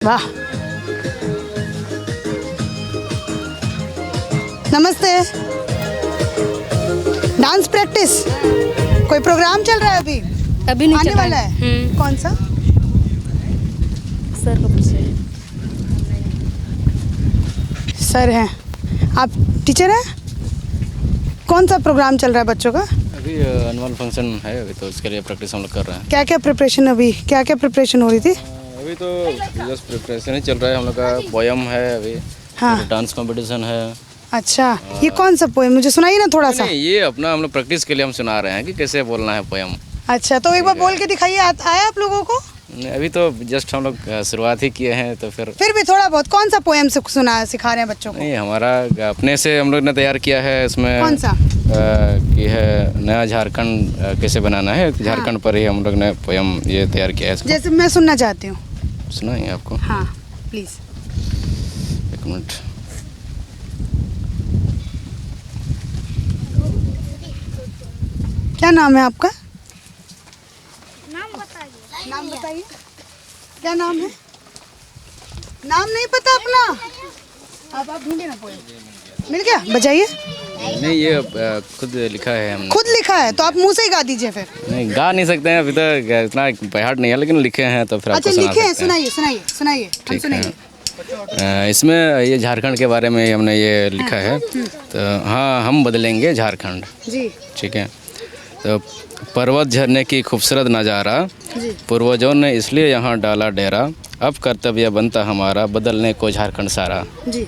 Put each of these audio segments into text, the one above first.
वाह। नमस्ते। Dance practice कोई प्रोग्राम चल रहा है अभी? अभी नहीं आने चल रहा वाला है। कौन सा? सर को पूछिए। सर हैं आप? टीचर हैं? कौन सा प्रोग्राम चल रहा है बच्चों का? अभी एनुअल फंक्शन है, अभी तो उसके लिए प्रैक्टिस हम लोग कर रहे हैं। क्या क्या प्रिपरेशन हो रही थी? अभी तो जस्ट प्रिपरेशन ही चल रहा है। हम लोग का पोयम है अभी। हाँ। डांस कंपटीशन है। अच्छा, ये कौन सा पोएम मुझे सुनाइए ना थोड़ा सा। नहीं, ये अपना हम लोग प्रैक्टिस के लिए हम सुना रहे हैं कि कैसे बोलना है पोयम। अच्छा, तो एक बार बोल के दिखाइए। आया आप लोगों को? अभी तो जस्ट हम लोग शुरुआत ही किए हैं, तो फिर भी थोड़ा बहुत कौन सा पोएम से सिखा रहे हैं बच्चों को? नहीं, हमारा अपने से हम लोग ने तैयार किया है। इसमें कौन सा? कि है नया झारखंड कैसे बनाना है। झारखंड पर ही हम लोग ने पोयम ये तैयार किया है। जैसे मैं सुनना चाहती हूँ। सुनाइए आपको। हाँ प्लीज़। एक मिनट। क्या नाम है आपका? नाम बताइए। क्या नाम है? नाम नहीं पता अपना? आप ढूंढे ना पोएम। मिल गया? बजाइए। नहीं, ये खुद लिखा है हमने। खुद लिखा है तो आप मुंह से ही गा दीजिए फिर। नहीं, गा नहीं सकते हैं, अभी तो इतना बाहर नहीं है, लेकिन लिखे हैं तो फिर अच्छा, आपको सुना लिखे हैं, सकते हैं। सुनाइए हम ठीक सुनाइए। है। इसमें ये झारखंड के बारे में हमने ये लिखा है। तो हाँ, हम बदलेंगे झारखंड। जी ठीक है। तो पर्वत झरने की खूबसूरत नज़ारा, जी। पूर्वजों ने इसलिए यहाँ डाला डेरा, अब कर्तव्य बनता हमारा बदलने को झारखंड सारा। जी।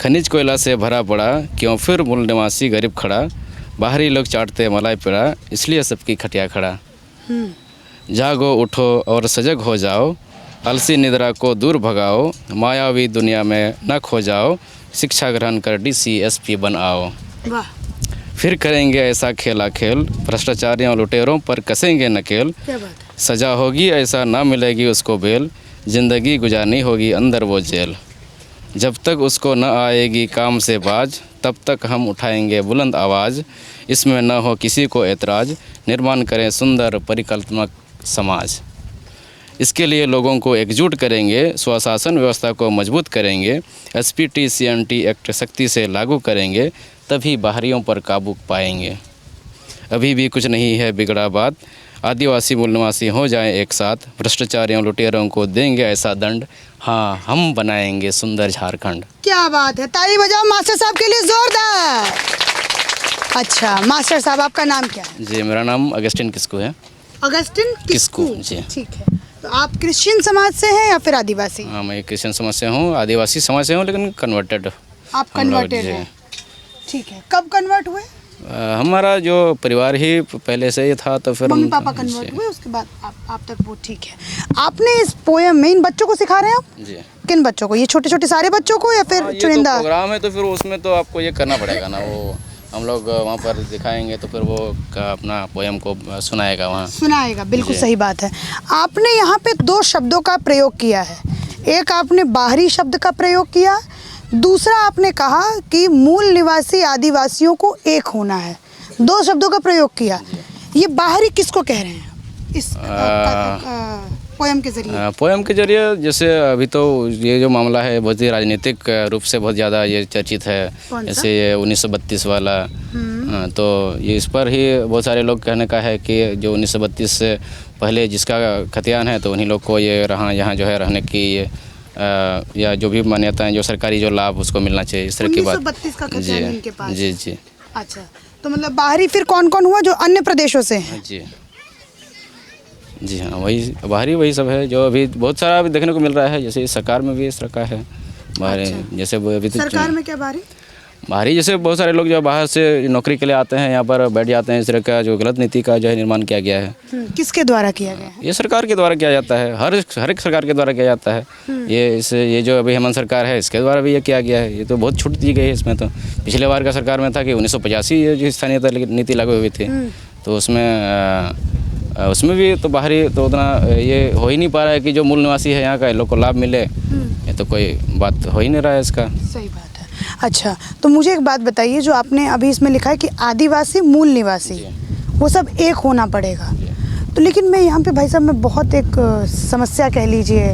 खनिज कोयला से भरा पड़ा, क्यों फिर मूल निवासी गरीब खड़ा, बाहरी लोग चाटते मलाई पेड़ा, इसलिए सबकी खटिया खड़ा। जागो उठो और सजग हो जाओ, अलसी निद्रा को दूर भगाओ, मायावी दुनिया में न खो जाओ, शिक्षा ग्रहण कर DCSP बन आओ। वाह, फिर करेंगे ऐसा खेला खेल, भ्रष्टाचारियों लुटेरों पर कसेंगे नकेल, क्या बात है। सजा होगी ऐसा ना मिलेगी उसको बेल, ज़िंदगी गुजारनी होगी अंदर वो जेल। जब तक उसको न आएगी काम से बाज, तब तक हम उठाएंगे बुलंद आवाज़, इसमें न हो किसी को ऐतराज़, निर्माण करें सुंदर परिकल्पनात्मक समाज। इसके लिए लोगों को एकजुट करेंगे, स्वशासन व्यवस्था को मजबूत करेंगे, SPT CNT एक्ट सख्ती से लागू करेंगे, तभी बाहरियों पर काबू पाएंगे। अभी भी कुछ नहीं है बिगड़ा बात, आदिवासी मूल निवासी हो जाएं एक साथ, भ्रष्टाचारियों लुटेरों को देंगे ऐसा दंड, हाँ हम बनाएंगे सुंदर झारखंड। क्या बात है, ताली बजाओ मास्टर साहब के लिए जोरदार। अच्छा मास्टर साहब, आपका नाम क्या है? जी, मेरा नाम अगस्टिन किस्कू है। अगस्टिन किस्कू, जी। ठीक है। तो आप क्रिश्चियन समाज से हैं या फिर आदिवासी? हाँ, मैं क्रिश्चियन समाज से हूँ, आदिवासी समाज से हूँ, लेकिन कन्वर्टेड। आप कन्वर्टेड हैं? ठीक है। कब कन्वर्ट हुए? हमारा जो परिवार ही पहले से ही था, तो फिर मम्मी पापा कन्वर्ट हुए, उसके बाद आप तक वो ठीक है। आपने इस पोएम में इन बच्चों को सिखा रहे हैं आप? जी। किन बच्चों को? ये छोटे छोटे सारे बच्चों को या फिर ये तो चुनिंदा? प्रोग्राम है, तो फिर उसमें तो आपको ये करना पड़ेगा ना, वो हम लोग वहाँ पर दिखाएंगे, तो फिर वो अपना पोएम को सुनाएगा वहाँ। सुनाएगा, बिल्कुल जी। सही बात है। आपने यहाँ पे दो शब्दों का प्रयोग किया है। एक आपने बाहरी शब्द का प्रयोग किया, दूसरा आपने कहा कि मूल निवासी आदिवासियों को एक होना है। दो शब्दों का प्रयोग किया। ये बाहरी किसको कह रहे हैं इस पोएम के जरिए? पोएम के जरिए, जैसे अभी तो ये जो मामला है बहुत ही राजनीतिक रूप से बहुत ज़्यादा ये चर्चित है। जैसे ये 1932 वाला, तो ये इस पर ही बहुत सारे लोग कहने का है कि जो 1932 से पहले जिसका खतियान है, तो उन्हीं लोग को ये यहाँ जो है रहने की या जो भी मान्यताएं, जो सरकारी जो लाभ उसको मिलना चाहिए, इस तरह की बात। 1932 का खतियान इनके पास? जी जी। अच्छा, तो मतलब बाहरी फिर कौन कौन हुआ जो अन्य प्रदेशों से हैं? जी जी हाँ, वही बाहरी वही सब है जो अभी बहुत सारा अभी देखने को मिल रहा है। जैसे सरकार में भी इस तरह का है बाहरी। अच्छा। जैसे अभी तो सरकार में क्या बाहरी जैसे बहुत सारे लोग जो बाहर से नौकरी के लिए आते हैं, यहाँ पर बैठ जाते हैं, इस तरह का जो गलत नीति का जो है निर्माण किया गया है। किसके द्वारा किया गया है? ये सरकार के द्वारा किया जाता है, हर एक सरकार के द्वारा किया जाता है। ये जो अभी हेमंत सरकार है, इसके द्वारा भी ये किया गया है। ये तो बहुत छूट दी गई है इसमें। तो पिछले बार का सरकार में था कि 1985 जो स्थानीयता नीति लागू हुई थी, तो उसमें भी तो बाहरी तो उतना ये हो ही नहीं पा रहा है कि जो मूल निवासी है यहाँ का, लोग को लाभ मिले। ये तो कोई बात हो ही नहीं रहा है इसका। सही बात है। अच्छा, तो मुझे एक बात बताइए, जो आपने अभी इसमें लिखा है कि आदिवासी मूल निवासी, वो सब एक होना पड़ेगा, तो लेकिन मैं यहाँ पे भाई साहब मैं बहुत एक समस्या कह लीजिए,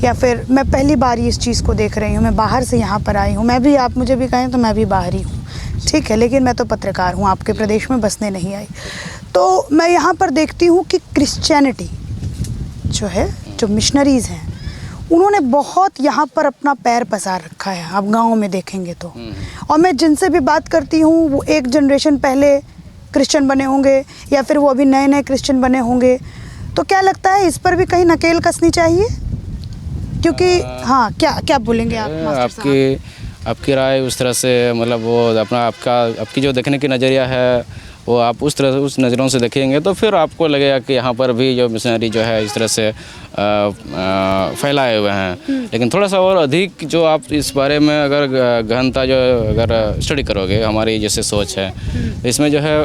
या फिर मैं पहली बार इस चीज़ को देख रही हूँ। मैं बाहर से यहाँ पर आई हूँ, मैं भी, आप मुझे भी कहें तो मैं भी बाहरी हूँ, ठीक है, लेकिन मैं तो पत्रकार हूँ, आपके प्रदेश में बसने नहीं आई। तो मैं यहाँ पर देखती हूँ कि क्रिश्चियनिटी जो है, जो मिशनरीज़ हैं, उन्होंने बहुत यहाँ पर अपना पैर पसार रखा है, आप गाँव में देखेंगे तो। और मैं जिनसे भी बात करती हूँ वो एक जनरेशन पहले क्रिश्चियन बने होंगे या फिर वो अभी नए नए क्रिश्चियन बने होंगे। तो क्या लगता है इस पर भी कहीं नकेल कसनी चाहिए? क्योंकि हाँ, क्या क्या बोलेंगे आप मास्टर साहब? आपकी राय उस तरह से, मतलब वो अपना आपकी जो देखने की नज़रिया है वो आप उस तरह से, उस नज़रों से देखेंगे तो फिर आपको लगेगा कि यहाँ पर भी जो मिशनरी जो है इस तरह से फैलाए हुए हैं। लेकिन थोड़ा सा और अधिक जो आप इस बारे में अगर गहनता जो अगर स्टडी करोगे, हमारी जैसे सोच है, इसमें जो है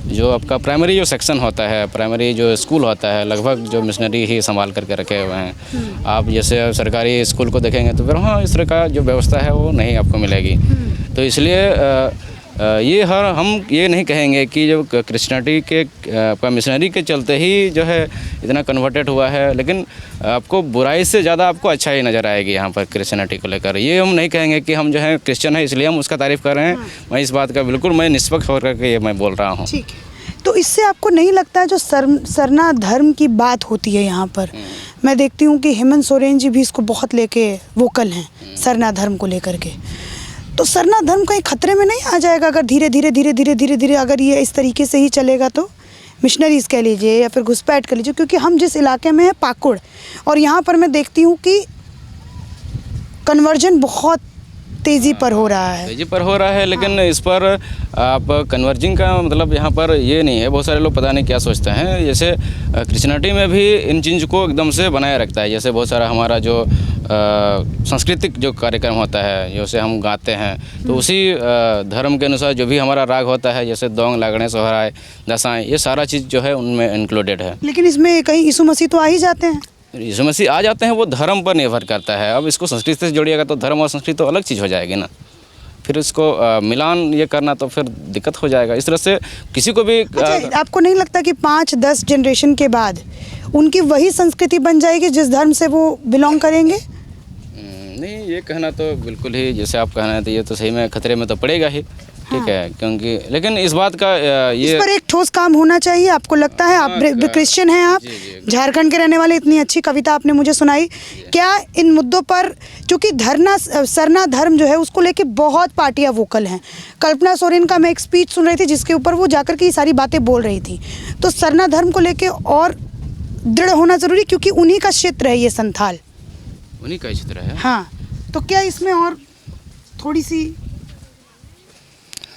जो आपका प्राइमरी जो सेक्शन होता है, प्राइमरी जो स्कूल होता है, लगभग जो मिशनरी ही संभाल करके रखे हुए हैं। आप जैसे सरकारी स्कूल को देखेंगे तो फिर हाँ, इस तरह का जो व्यवस्था है वो नहीं आपको मिलेगी। तो इसलिए ये हम ये नहीं कहेंगे कि जो क्रिश्चियनिटी के आपका मिशनरी के चलते ही जो है इतना कन्वर्टेड हुआ है, लेकिन आपको बुराई से ज़्यादा आपको अच्छाई नज़र आएगी यहाँ पर क्रिश्चियनिटी को लेकर। ये हम नहीं कहेंगे कि हम जो है क्रिश्चियन है इसलिए हम उसका तारीफ़ कर रहे हैं। मैं इस बात का बिल्कुल मैं निष्पक्ष होकर के ये मैं बोल रहा हूँ। ठीक है, तो इससे आपको नहीं लगता है जो सरना धर्म की बात होती है यहाँ पर, मैं देखती हूँ कि हेमंत सोरेन जी भी इसको बहुत लेके वोकल हैं, सरना धर्म को लेकर के। तो सरना धर्म कहीं खतरे में नहीं आ जाएगा अगर धीरे धीरे अगर ये इस तरीके से ही चलेगा तो? मिशनरीज़ कह लीजिए या फिर घुसपैठ कह लीजिए, क्योंकि हम जिस इलाके में हैं पाकुड़, और यहाँ पर मैं देखती हूँ कि कन्वर्जन बहुत तेज़ी पर हो रहा है। तेज़ी पर हो रहा है, लेकिन इस पर आप कन्वर्जिंग का मतलब यहाँ पर ये नहीं है। बहुत सारे लोग पता नहीं क्या सोचते हैं, जैसे क्रिश्चियनिटी में भी इन चीज़ को एकदम से बनाए रखता है। जैसे बहुत सारा हमारा जो सांस्कृतिक जो कार्यक्रम होता है, जैसे हम गाते हैं, तो उसी धर्म के अनुसार जो भी हमारा राग होता है, जैसे दोंग, लागणे, सोहराय, दसाएँ, ये सारा चीज़ जो है उनमें इंक्लूडेड है। लेकिन इसमें कहीं यीशु मसीह तो आ ही जाते हैं। यीशु मसीह आ जाते हैं, वो धर्म पर निर्भर करता है। अब इसको संस्कृति से जोड़िएगा तो धर्म और संस्कृति तो अलग चीज़ हो जाएगी ना, फिर इसको मिलान ये करना तो फिर दिक्कत हो जाएगा। इस तरह से किसी को भी अच्छा, आपको नहीं लगता कि 5-10 जनरेशन के बाद उनकी वही संस्कृति बन जाएगी जिस धर्म से वो बिलोंग करेंगे? नहीं, ये कहना तो बिल्कुल ही, जैसे आप कहना है तो ये तो सही में खतरे में तो पड़ेगा ही। ठीक है, क्योंकि लेकिन इस बात का ये इस पर एक ठोस काम होना चाहिए। आपको लगता है, आप क्रिश्चियन हैं, आप झारखंड के रहने वाले, इतनी अच्छी कविता आपने मुझे सुनाई, क्या इन मुद्दों पर, क्योंकि सरना धर्म जो है उसको लेके बहुत पार्टियां वोकल हैं। कल्पना सोरेन का मैं एक स्पीच सुन रही थी जिसके ऊपर वो जाकर के ये सारी बातें बोल रही थी। तो सरना धर्म को लेके और दृढ़ होना ज़रूरी, क्योंकि उन्हीं का क्षेत्र है ये संथाल, उन्हीं का क्षेत्र है। हाँ, तो क्या इसमें और थोड़ी सी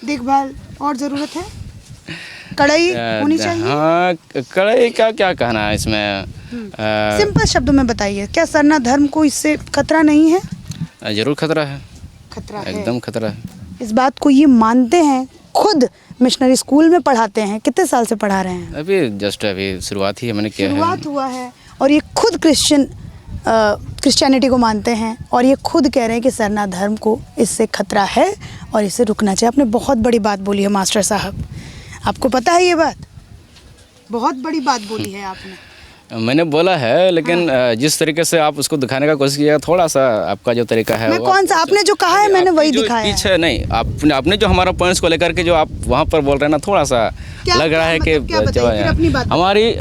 देखभाल और ज़रूरत है? कड़ाई होनी चाहिए। हाँ, कड़ाई का क्या कहना है इसमें? सिंपल शब्दों में बताइए, क्या सरना धर्म को इससे खतरा नहीं है? जरूर खतरा है, खतरा है, एकदम खतरा है। इस बात को ये मानते हैं, खुद मिशनरी स्कूल में पढ़ाते हैं। कितने साल से पढ़ा रहे हैं? अभी जस्ट अभी शुरुआत ही है, मैंने किया है। शुरुआत हुआ है, और ये खुद क्रिश्चियनिटी को मानते हैं, और ये खुद कह रहे हैं कि सरना धर्म को इससे खतरा है और इसे रुकना चाहिए। आपने बहुत बड़ी बात बोली है मास्टर साहब, आपको पता है ये बात? बहुत बड़ी बात बोली है आपने। मैंने बोला है, लेकिन जिस तरीके से आप उसको दिखाने का कोशिश किया, थोड़ा सा आपका जो तरीका है, मैं कौन सा, आपने जो कहा है मैंने वही दिखाया है। पीछे नहीं, आपने जो हमारा पॉइंट्स को लेकर के जो आप वहाँ पर बोल रहे हैं ना, थोड़ा सा लग रहा है कि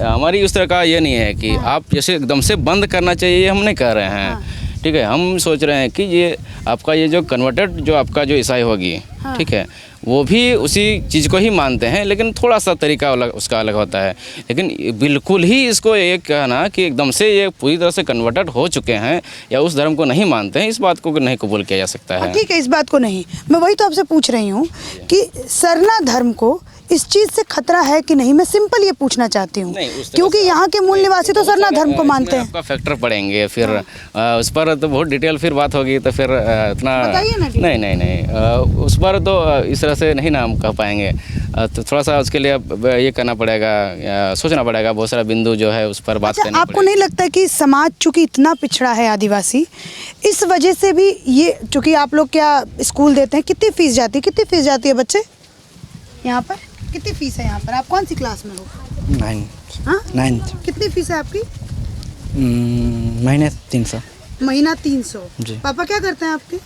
हमारी उस तरह का ये नहीं है कि आप जैसे एकदम से बंद करना चाहिए, हम नहीं कह रहे हैं। ठीक है, हम सोच रहे हैं कि ये आपका ये जो कन्वर्टेड जो आपका जो ईसाई होगी, ठीक है, वो भी उसी चीज़ को ही मानते हैं, लेकिन थोड़ा सा तरीका उसका अलग होता है। लेकिन बिल्कुल ही इसको ये कहना कि एकदम से ये पूरी तरह से कन्वर्टेड हो चुके हैं या उस धर्म को नहीं मानते हैं, इस बात को नहीं कबूल किया जा सकता है। ठीक है, इस बात को नहीं, मैं वही तो आपसे पूछ रही हूँ कि सरना धर्म को इस चीज़ से खतरा है कि नहीं। मैं सिंपल ये पूछना चाहती हूँ, क्योंकि यहाँ के मूल निवासी तो सरना धर्म को मानते हैं। आपका फैक्टर पड़ेंगे, फिर उस पर तो बहुत डिटेल फिर बात होगी, तो फिर इतना नहीं उस पर तो इस तरह से नहीं ना हम कह पाएंगे। तो थोड़ा सा उसके लिए ये करना पड़ेगा, सोचना पड़ेगा, बहुत सारा बिंदु जो है उस पर बात करनी पड़ेगी। आपको नहीं लगता कि समाज चूँकि इतना पिछड़ा है, आदिवासी, इस वजह से भी ये, चूँकि आप लोग क्या स्कूल देते हैं, कितनी फीस जाती है बच्चे यहाँ पर? कितनी फीस है यहाँ पर? आप कौन सी क्लास में हो? 9th। हाँ 9th। कितनी फीस है आपकी? महीने 300। महीना 300। जी। पापा क्या करते हैं आपके?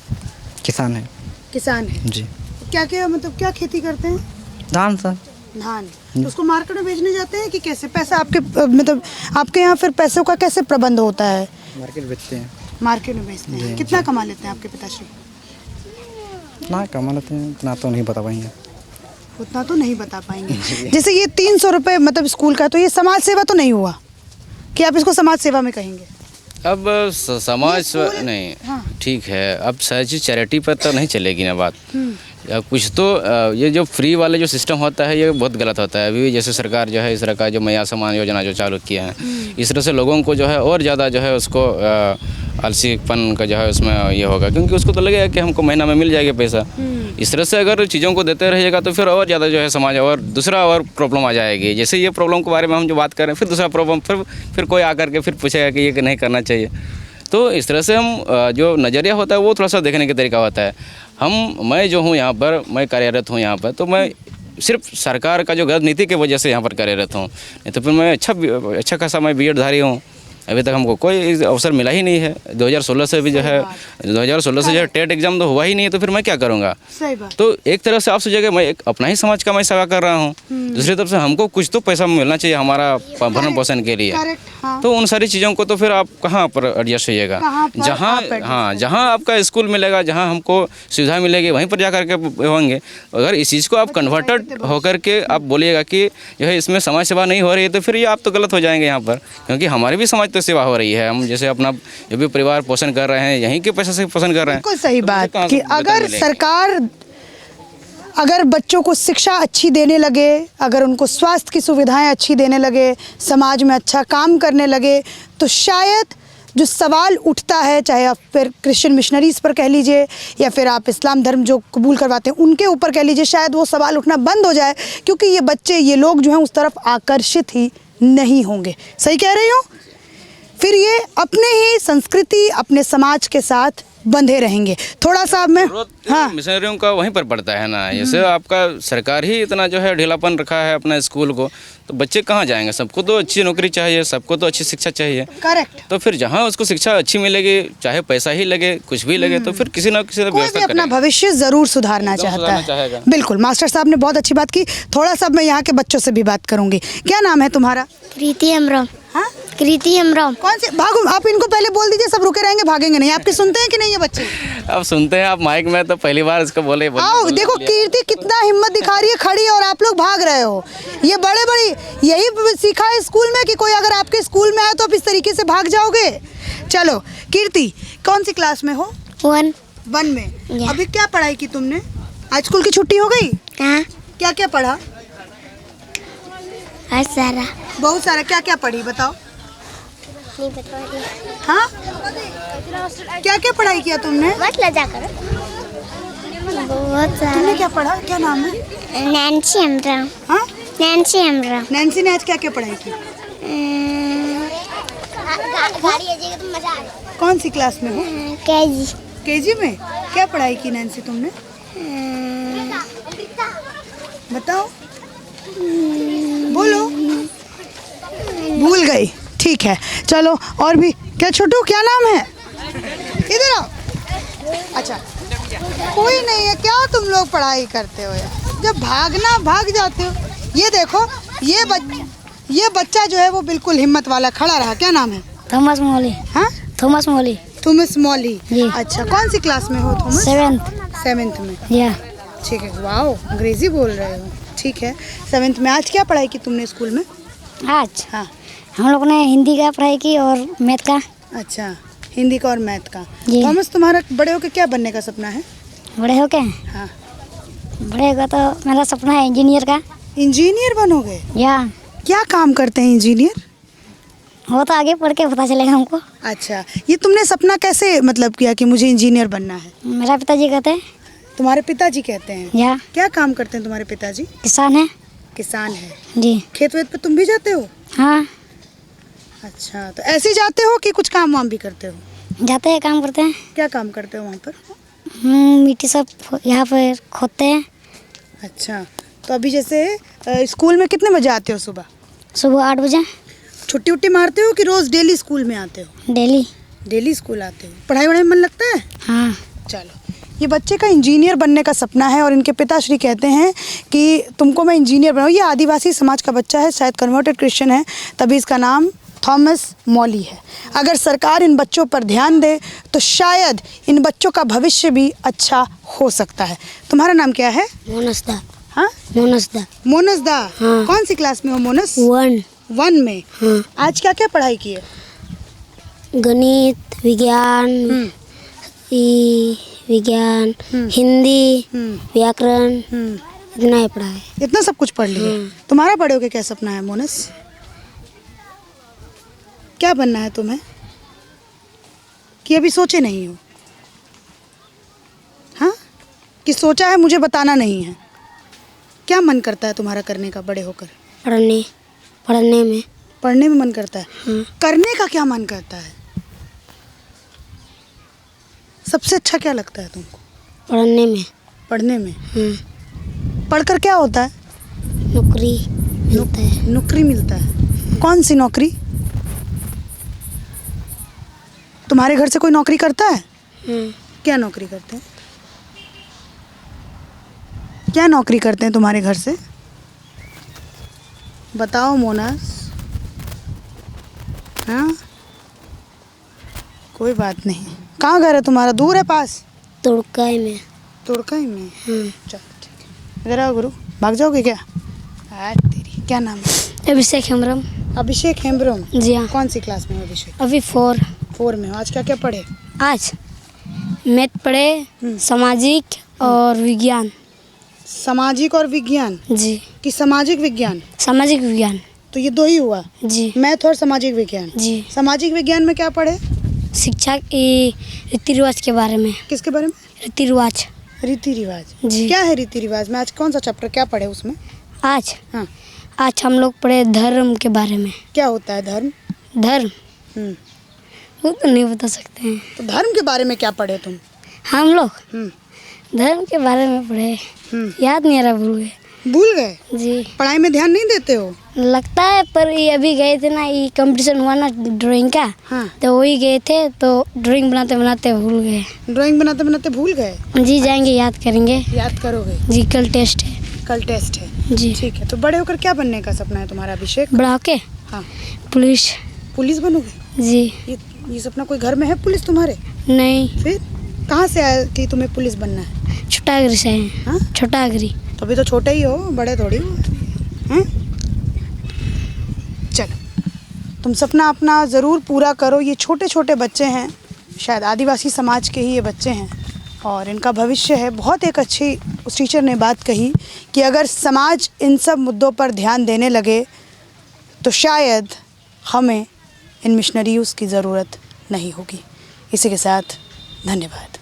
किसान है। किसान है। जी। क्या क्या मतलब क्या खेती करते हैं? धान सर। धान। तो उसको मार्केट में बेचने जाते हैं कि कैसे? पैसा आपके मतलब आपके यहाँ फिर पैसों का कैसे प्रबंध होता है? मार्केट बेचते हैं। मार्केट में बेचते हैं। कितना कमा लेते हैं आपके पिताश्री? ना कमा लेते हैं, इतना तो नहीं बता पाएंगे। उतना तो नहीं बता पाएंगे। जैसे ये 300 रुपये मतलब स्कूल का, तो ये समाज सेवा तो नहीं हुआ कि आप इसको समाज सेवा में कहेंगे? अब समाज नहीं, हाँ। ठीक है, अब सारी चीज़ चैरिटी पर तो नहीं चलेगी ना बात। या कुछ तो ये जो फ्री वाले जो सिस्टम होता है ये बहुत गलत होता है। अभी जैसे सरकार जो है इस तरह का जो मैया सम्मान योजना जो चालू किया है, इस तरह से लोगों को जो है और ज़्यादा जो है उसको आलसीपन का जो है उसमें ये होगा, क्योंकि उसको तो लगेगा कि हमको महीना में मिल जाएगा पैसा। इस तरह से अगर चीज़ों को देते रहिएगा तो फिर और ज़्यादा जो है समाज और दूसरा और प्रॉब्लम आ जाएगी। जैसे ये प्रॉब्लम के बारे में हम जो बात कर रहे हैं, फिर दूसरा प्रॉब्लम फिर कोई आकर के फिर पूछेगा कि ये नहीं करना चाहिए। तो इस तरह से हम जो नज़रिया होता है वो थोड़ा सा देखने का तरीका होता है। मैं जो हूँ यहाँ पर, मैं कार्यरत हूँ यहाँ पर, तो मैं सिर्फ सरकार का जो गलत नीति की वजह से यहाँ पर कार्यरत हूँ, नहीं तो फिर मैं अच्छा खासा मैं बीएड धारी हूँ। अभी तक हमको कोई अवसर मिला ही नहीं है। 2016 से भी जो है 2016 से जो है टेट एग्जाम तो हुआ ही नहीं है, तो फिर मैं क्या करूँगा? सही बात। तो एक तरह से आप सोचिएगा मैं एक अपना ही समाज का मैं सेवा कर रहा हूँ, दूसरी तरफ से हमको कुछ तो पैसा मिलना चाहिए हमारा भरण पोषण के लिए। करेक्ट। हाँ। तो उन सारी चीज़ों को तो फिर आप कहाँ पर एडजस्ट होइएगा? कहाँ पर जहाँ आप adjust हाँ जहाँ आपका स्कूल मिलेगा, जहाँ हमको सुविधा मिलेगी वहीं पर जा कर के होंगे। अगर इस चीज़ को आप कन्वर्टेड होकर के आप बोलिएगा कि जो है इसमें समाज सेवा नहीं हो रही है, तो फिर ये आप तो गलत हो जाएंगे यहाँ पर, क्योंकि हमारी भी समाज तो सेवा हो रही है। हम जैसे अपना जो भी परिवार पोषण कर रहे हैं यहीं के पैसे से पोषण कर रहे हैं। बिल्कुल सही तो बात कहाँ कि से अगर मिलेंगे? सरकार अगर बच्चों को शिक्षा अच्छी देने लगे, अगर उनको स्वास्थ्य की सुविधाएं अच्छी देने लगे, समाज में अच्छा काम करने लगे, तो शायद जो सवाल उठता है, चाहे आप फिर क्रिश्चियन मिशनरीज़ पर कह लीजिए या फिर आप इस्लाम धर्म जो कबूल करवाते हैं उनके ऊपर कह लीजिए, शायद वो सवाल उठना बंद हो जाए, क्योंकि ये बच्चे, ये लोग जो हैं उस तरफ आकर्षित ही नहीं होंगे। सही कह रही हूँ? फिर ये अपने ही संस्कृति, अपने समाज के साथ बंधे रहेंगे। थोड़ा सा अब मैं मिशनरियों का वहीं पर पड़ता है ना। जैसे आपका सरकार ही इतना जो है ढीलापन रखा है अपना स्कूल को, तो बच्चे कहाँ जाएंगे? सबको तो अच्छी नौकरी चाहिए, सबको तो अच्छी शिक्षा चाहिए। करेक्ट। तो फिर जहाँ उसको शिक्षा अच्छी मिलेगी, चाहे पैसा ही लगे, कुछ भी लगे, तो फिर किसी ना किसी कोई भी व्यवस्था अपना करेगा। भविष्य जरूर सुधारना जरूर चाहता सुधारना है। चाहेगा। बिल्कुल, मास्टर साहब ने बहुत अच्छी बात की। थोड़ा सा मैं यहाँ के बच्चों से भी बात करूंगी। क्या नाम है तुम्हारा? कृति हेम्ब्रम। हाँ? कृति हेम्ब्रम। कौन से भागो? आप इनको पहले बोल दीजिए, सब रुके रहेंगे, भागेंगे नहीं। आपके सुनते हैं कि नहीं ये बच्चे? अब सुनते हैं आप माइक में, तो पहली बार इसको बोले आओ देखो, कीर्ति कितना हिम्मत दिखा रही है खड़ी, और आप लोग भाग रहे हो। ये बड़े बड़ी यही सीखा है स्कूल में कि कोई अगर आपके स्कूल में आए तो आप इस तरीके से भाग जाओगे। चलो कीर्ति, कौन सी क्लास में हो? 1 में। अभी क्या पढ़ाई की तुमने? आज स्कूल की छुट्टी हो गई? हाँ, क्या क्या पढ़ा? हर सारा बहुत सारा। क्या क्या पढ़ी बताओ? नहीं बता रही। हाँ, क्या क्या पढ़ाई किया तुमने? मत लजा करो। बहुत तुमने सारा। क्या पढ़ा? क्या नाम है? नैन्सी हेम्ब्रम। हाँ, नैन्सी हेम्ब्रम। नैन्सी ने आज क्या क्या पढ़ाई की? गाड़ी आ जाएगी तो मजा आएगा। कौन सी क्लास में हो? केजी। केजी में। क्या पढ़ाई की नैन्सी तुमने? बताओ, बोलो। भूल गई। ठीक है, चलो और भी। क्या छोटू, क्या नाम है? इधर आओ। अच्छा, कोई नहीं है क्या? तुम लोग पढ़ाई करते हो यार, जब भागना भाग जाते हो। ये देखो, ये बच्चा जो है वो बिल्कुल हिम्मत वाला खड़ा रहा। क्या नाम है? Thomas Molly. हाँ, थॉमस मॉली। Thomas Molly. जी। अच्छा, कौन सी क्लास में हो थॉमस? 7th में। या ठीक है, वाओ, अंग्रेजी बोल रहे हो। ठीक है, 7th में। आज क्या पढ़ाई की तुमने स्कूल में? आज हाँ। हम लोग ने हिंदी का पढ़ाई की और मैथ का। अच्छा, हिंदी का और मैथ का। जी। थॉमस, तुम्हारा बड़े होकर क्या बनने का सपना है? बड़े हो के हाँ। बड़े होगा तो मेरा सपना है इंजीनियर का। इंजीनियर बनोगे? या क्या काम करते हैं इंजीनियर? वो तो आगे पढ़ के पता चलेगा हमको। अच्छा, ये तुमने सपना कैसे मतलब किया कि मुझे इंजीनियर बनना है? मेरा पिताजी कहते हैं। तुम्हारे पिताजी कहते हैं? या क्या काम करते हैं तुम्हारे पिताजी? किसान है। किसान है। जी। खेत वेत पे तुम भी जाते हो? हाँ, अच्छा, तो ऐसे ही जाते हो कि कुछ काम वाम भी करते हो? जाते हैं, काम करते हैं। क्या काम करते हो वहाँ पर? मिट्टी सब यहाँ पर खोदते हैं। अच्छा, तो अभी जैसे स्कूल में कितने बजे आते हो सुबह? सुबह 8 बजे छुट्टी उट्टी मारते हो कि रोज़ डेली स्कूल में आते हो? डेली। डेली स्कूल आते हो। पढ़ाई वढ़ाई में मन लगता है? हाँ। चलो, ये बच्चे का इंजीनियर बनने का सपना है और इनके पिताश्री कहते हैं कि तुमको मैं इंजीनियर बनाऊँ। ये आदिवासी समाज का बच्चा है, शायद कन्वर्टेड क्रिश्चियन है, तभी इसका नाम थॉमस मॉली है। अगर सरकार इन बच्चों पर ध्यान दे तो शायद इन बच्चों का भविष्य भी अच्छा हो सकता है। तुम्हारा नाम क्या है? मोनसदा। हाँ, मोनसदा। मोनसदा। हाँ। कौन सी क्लास में हो मोनस? 1। 1 में। हाँ। आज क्या क्या पढ़ाई की है? गणित, विज्ञान, विज्ञान, हिंदी, व्याकरण, इतना ही पढ़ा है। इतना सब कुछ पढ़ लिया। तुम्हारा बड़े होके क्या सपना है मोनस? क्या बनना है तुम्हें? कि अभी सोचे नहीं हो? हाँ, कि सोचा है मुझे बताना नहीं है? क्या मन करता है तुम्हारा करने का बड़े होकर? पढ़ने में। पढ़ने में मन करता है। हाँ। करने का क्या मन करता है? सबसे अच्छा क्या लगता है तुमको? पढ़ने में। पढ़ने में। हाँ। पढ़कर क्या होता है? नौकरी मिलता है। नौकरी मिलता है। कौन सी नौकरी? तुम्हारे घर से कोई नौकरी करता है? क्या नौकरी करते हैं? क्या नौकरी करते हैं तुम्हारे घर से? बताओ मोनस। हाँ, कोई बात नहीं। कहाँ घर है तुम्हारा? दूर है पास? तुड़काई में। तुड़काई में। चलो ठीक है। इधर आओ गुरु। भाग जाओगे क्या? तेरी क्या नाम है? अभिषेक हेम्ब्रम। अभिषेक हेम्ब्रम। जी हाँ। कौन सी क्लास में हो अभिषेक? अभी 4। 4 में हो। आज क्या क्या पढ़े? आज मैथ पढ़े, सामाजिक और विज्ञान। सामाजिक और विज्ञान? जी। कि सामाजिक विज्ञान? सामाजिक विज्ञान। तो ये 2 ही हुआ, जी। मैथ और सामाजिक विज्ञान। जी। सामाजिक विज्ञान में क्या पढ़े? शिक्षा रीति रिवाज के बारे में। किसके बारे में? रीति रिवाज। रीति रिवाज। जी। क्या है रीति रिवाज में? आज कौन सा चैप्टर क्या पढ़े उसमें? आज हाँ। आज हम लोग पढ़े धर्म के बारे में। क्या होता है धर्म? धर्म हम्म, वो तो नहीं बता सकते हैं। तो धर्म के बारे में क्या पढ़े तुम? हम लोग हम्म, धर्म के बारे में पढ़े, याद नहीं आ रहा, भूल गए। भूल गए? जी। पढ़ाई में ध्यान नहीं देते हो? लगता है, पर ये अभी गए थे ना, ये कंपटीशन हुआ ना ड्राइंग का। हाँ। तो वही गए थे, तो ड्राइंग बनाते बनाते भूल गए। ड्राइंग बनाते बनाते भूल गए? जी, जाएंगे याद करेंगे। याद करोगे? जी, कल टेस्ट है। कल टेस्ट है। जी। ठीक है। तो बड़े होकर क्या बनने का सपना है तुम्हारा अभिषेक? बड़ा होके हाँ। पुलिस। पुलिस बनोगे? जी। ये सपना कोई घर में है पुलिस तुम्हारे? नहीं, फिर कहाँ से आया कि तुम्हें पुलिस बनना है? छोटागरी से हैं। हाँ? छोटागरी। तो अभी तो छोटे ही हो, बड़े थोड़ी हो। हैं? चलो, तुम सपना अपना ज़रूर पूरा करो। ये छोटे छोटे बच्चे हैं, शायद आदिवासी समाज के ही ये बच्चे हैं और इनका भविष्य है। बहुत एक अच्छी उस टीचर ने बात कही कि अगर समाज इन सब मुद्दों पर ध्यान देने लगे तो शायद हमें इन मिशनरीज़ की ज़रूरत नहीं होगी। इसी के साथ धन्यवाद।